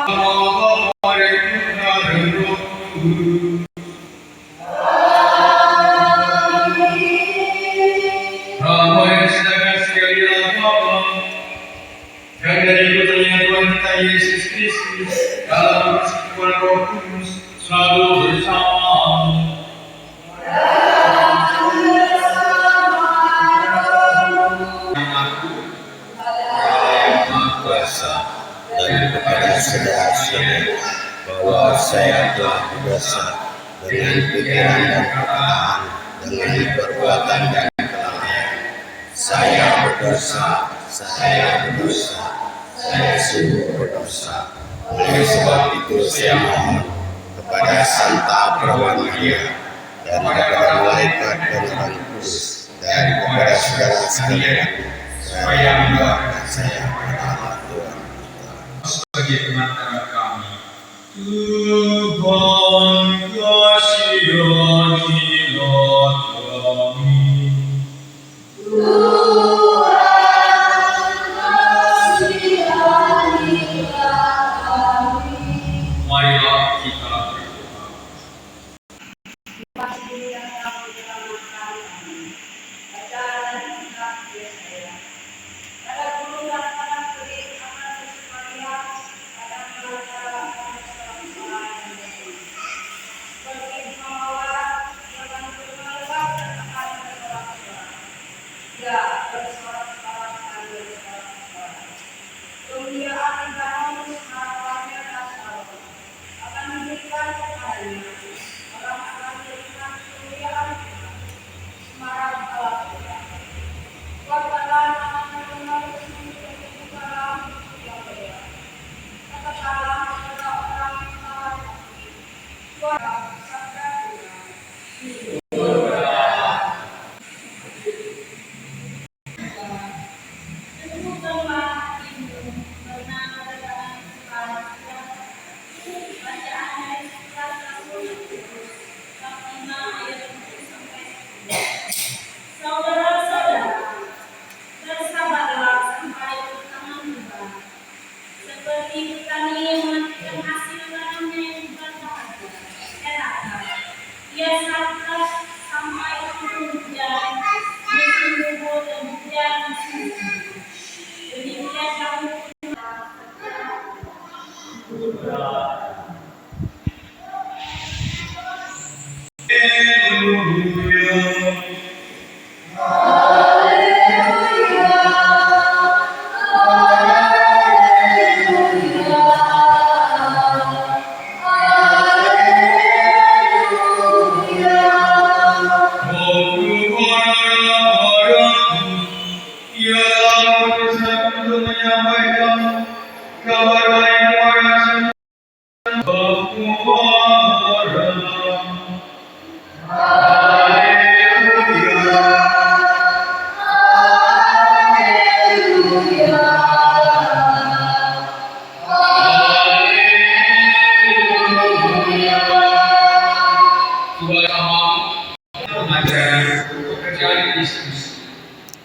Dan dari putranya Tuhan kita Yesus Kristus dalam persekutuan Roh Kudus selalu bersama. Dan kepada saudara-saudara bahwa saya telah berdosa dengan pikiran dan perkataan, dengan perbuatan dan kelalaian. Saya berdosa, saya sungguh berdosa. Oleh sebab itu saya mohon kepada Santa Perawan Maria dan kepada malaikat dan orang kudus dan kepada saudara sekalian supaya mendoakan saya kepada Allah Tuhan sebagai penantara kami. Tuhan kasihanilah kami. Marilah kita berdoa.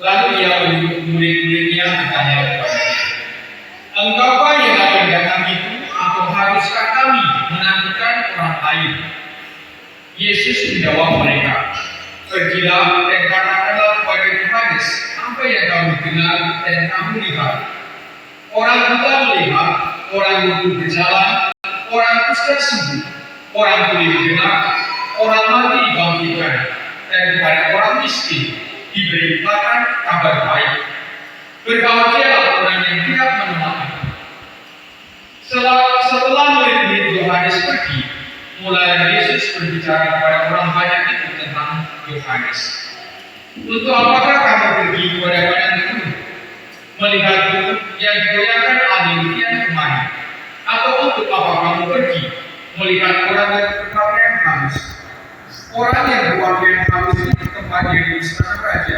Lalu ia murid-muridnya bertanya kepadanya, "Engkaukah yang akan datang itu, atau haruskah kami menantikan orang lain?" Yesus menjawab mereka, "Pergilah dan katakanlah kepada Yohanes apa yang kamu dengar dan kamu lihat. Orang buta melihat, orang lumpuh berjalan, orang kusta sembuh, orang tuli mendengar, orang mati dibangkitkan, dan kepada orang miskin diberitakan kabar baik. Berbahagialah orang yang tidak menolak." Setelah murid-murid Yohanes pergi, mulai Yesus berbicara kepada orang banyak itu tentang Yohanes. "Untuk apakah kamu pergi kepada padang gurun, melihat gunung yang digoyahkan angin kian kemari? Atau untuk apa kamu pergi melihat orang yang berpakaian halus? Orang yang berpakaian halus itu tempatnya di istana raja.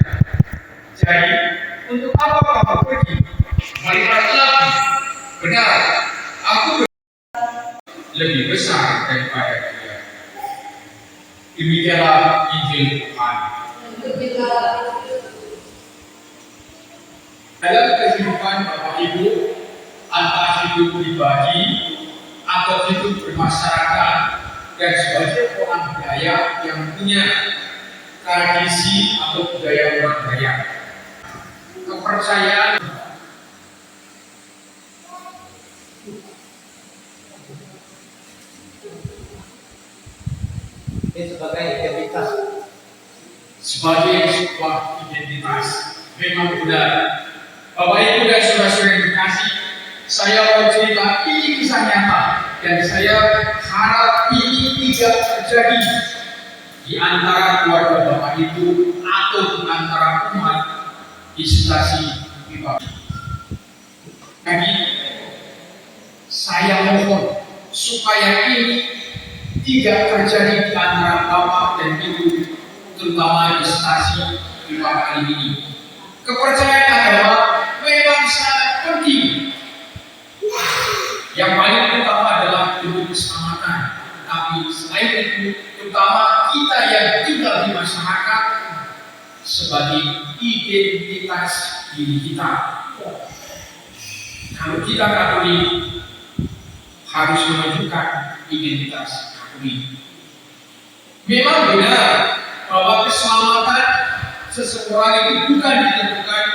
Jadi, untuk apa kamu pergi melihat lagi? Benar, aku lebih besar daripada dia." Demikianlah Injil Tuhan. Dalam kehidupan Bapak Ibu, antara hidup pribadi dan sebagai orang Dayak yang punya tradisi atau budaya orang Dayak, kepercayaan ini sebagai identitas. Sebagai sebuah identitas. Memang benar. Bapak Ibu dan saudara-saudara yang dikasih, saya mau cerita ini kisah nyata dan saya harap ini tidak terjadi di antara keluarga Bapak Ibu atau di antara umat di stasiun Pipa. Jadi saya mohon supaya ini tidak terjadi di antara Bapak dan Ibu, terutama di stasiun Pipa kali ini. Kepercayaan agama memang sangat penting. Yang paling utama adalah demi keselamatan. Tapi selain itu, terutama kita yang tinggal di masyarakat sebagai identitas diri kita. Kalau kita Katolik harus menunjukkan identitas Katolik. Memang benar bahwa keselamatan seseorang itu bukan ditentukan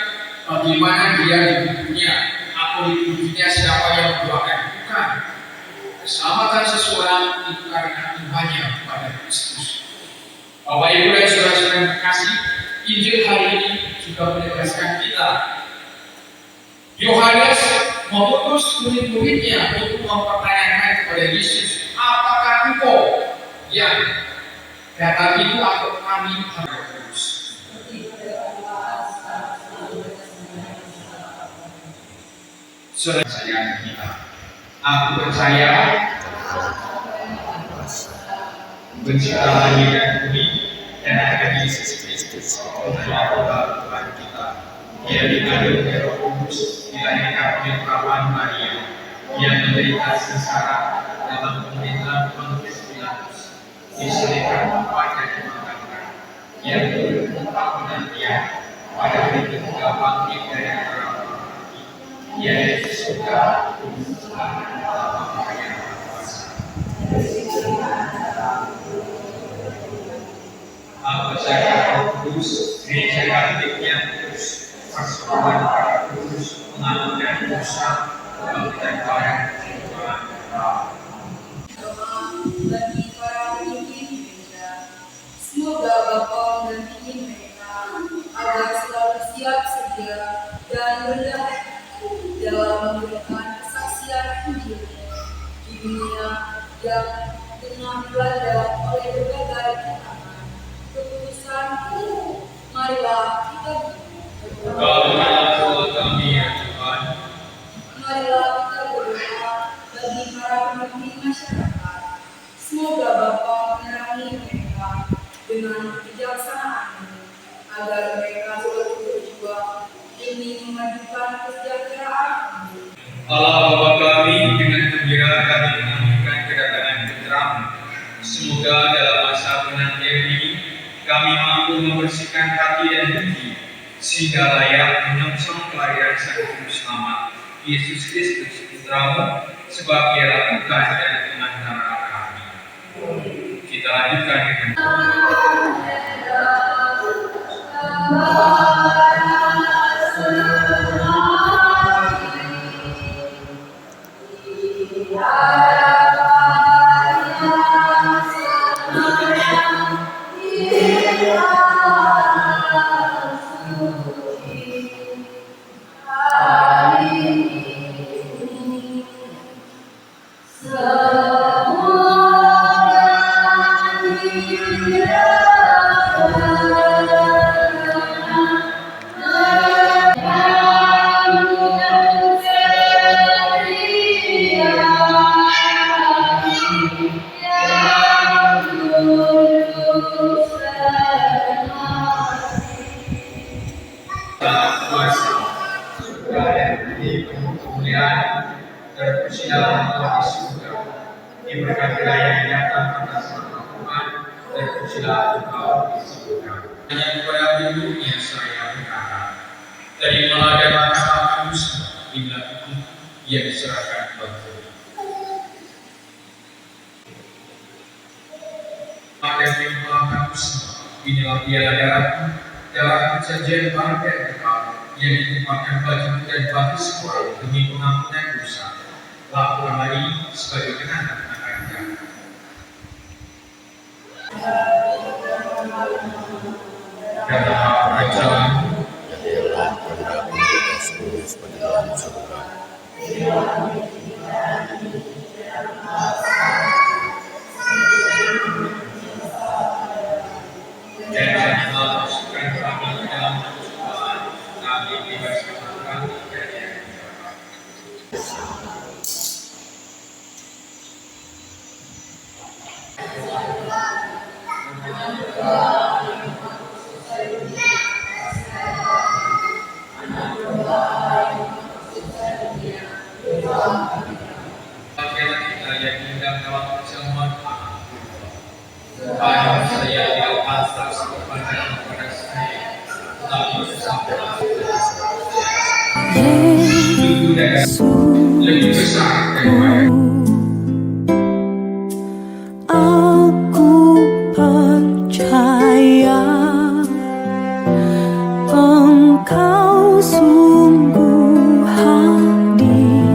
bagaimana dia di tubuhnya atau di tubuhnya siapa yang mendoakan, bukan. Keselamatan seseorang itu karena imannya kepada Kristus. Bapak Ibu dan saudara-saudara yang terkasih, Injil hari ini juga menegaskan kita. Yohanes mengutus murid-muridnya untuk mempertanyakan kepada Yesus, apakah engkau yang datang itu atau kami harus? Saudara saya kita, aku percaya pencipta langit dan bumi dan akan Yesus Kristus adalah Tuhan kita. Dia dikandung oleh Roh Kudus, dilahirkan oleh perawan Maria, dia menderita sengsara dalam pemerintahan Pontius Pilatus, disalibkan dan dimakamkan. Dia turun ke penantian pada hari ketiga bangkit dari antara orang mati. Dia di surga dalam yang kuasa. Aku percaya Roh Kudus, Gereja Katolik yang kudus, persekutuan para kudus, pengampunan dosa, kebangkitan pada kehidupan. Bagi para pemimpin gereja, semoga Bapa mendampingi mereka agar selalu siap sedia dan rendah hati dalam memberikan kesaksian Injil di dunia yang tengah dilanda oleh berbagai tantangan, keputusan. Marilah kita Berdoa kami ya Tuhan. Marilah kita berdoa bagi para pemimpin masyarakat. Semoga Bapa menerangi mereka dengan kebijaksanaan agar mereka selalu berjuang demi memajukan kesejahteraan. Allah Bapa kami, dengan gembira kami menantikan kedatangan putra-Mu. Semoga dalam masa penantian ini kami mampu membersihkan hati dan hati sehingga layak menyongsong kelahiran Sang Juru Selamat Yesus Kristus Putra-Mu, sebab Dialah Tuhan dan Penantara kami. Kita lanjutkan dengan terpujilah Tuhan di surga, diberkatilah yang datang atas nama Tuhan, terpujilah Engkau di surga. Hanya kepada penduduknya saya berkata, terimalah dan makanlah kamu semua, bila itu ia diserahkan bagi dan menyembah kamu semua. Inilah piala darahku, darah perjanjian baru dan kekal, yang ditumpahkan bagimu dan bagi semua demi pengampunan dosa. Lakukanlah ini sebagai kenangan akan kami. Katalah kerajaan, jadilah kehendakmu di atas bumi seperti dalam surga. dan janganlah masukkan kami ke dalam pencobaan, tapi bebaskanlah kami dari yang jahat. Bagianlah kita yang diundang dalam perjamuan Tuhan. Supaya saya tidak pantas kepada saya, tapi sampai itu dan lebih besar daripada Aku percaya Engkau sungguh hadir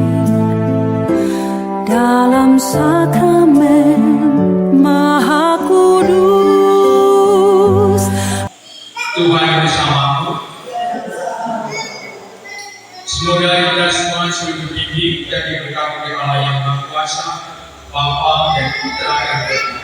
dalam sakramen Maha Kudus. Tuhan bersamamu. Semoga kita semua selalu dididik dan diberkati oleh Allah yang Maha Kuasa, Bapa dan Putra dan Roh Kudus.